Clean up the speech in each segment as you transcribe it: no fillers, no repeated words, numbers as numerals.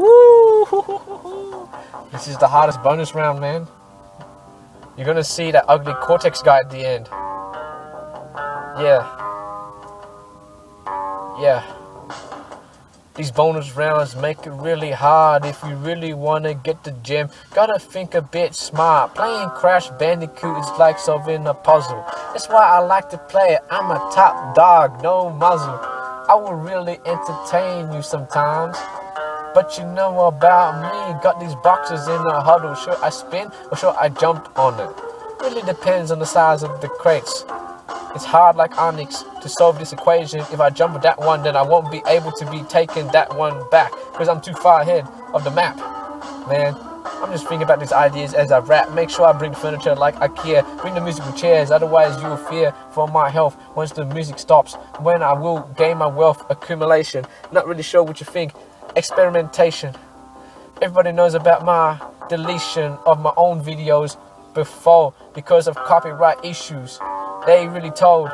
Woo! This is the hardest bonus round, man. You're gonna see that ugly Cortex guy at the end. Yeah. These bonus rounds make it really hard if you really wanna get the gem. Gotta think a bit smart. Playing Crash Bandicoot is like solving a puzzle. That's why I like to play it. I'm a top dog, no muzzle. I will really entertain you sometimes. But you know about me, got these boxes in a huddle. Should I spin or should I jump on it? Really depends on the size of the crates. It's hard like Onyx to solve this equation. If I jump at that one, then I won't be able to be taking that one back because I'm too far ahead of the map. Man, I'm just thinking about these ideas as I rap. Make sure I bring furniture like IKEA. Bring the musical chairs, otherwise you will fear for my health once the music stops. When I will gain my wealth accumulation. Not really sure what you think. Experimentation. Everybody knows about my deletion of my own videos before because of copyright issues. They really told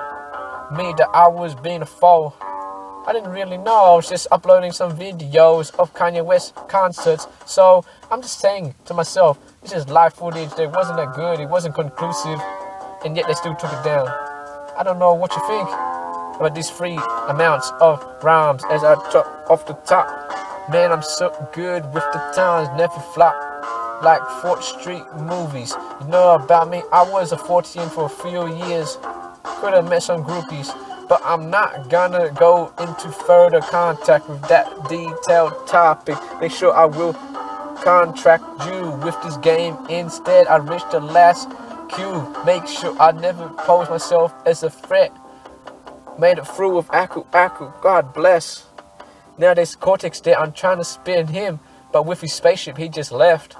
me that I was being a fool. I didn't really know. I was just uploading some videos of Kanye West concerts. So I'm just saying to myself, this is live footage. It wasn't that good. It wasn't conclusive. And yet they still took it down. I don't know what you think about these free amounts of rhymes as I chop off the top. Man, I'm so good with the times. Never flop like 4th Street movies. You know about me, I was a 14 for a few years. Could have met some groupies, but I'm not gonna go into further contact with that detailed topic. Make sure I will contract you with this game. Instead, I reach the last cue. Make sure I never pose myself as a threat. Made it through with Aku. God bless. Now there's Cortex there. I'm trying to spin him, but with his spaceship, he just left.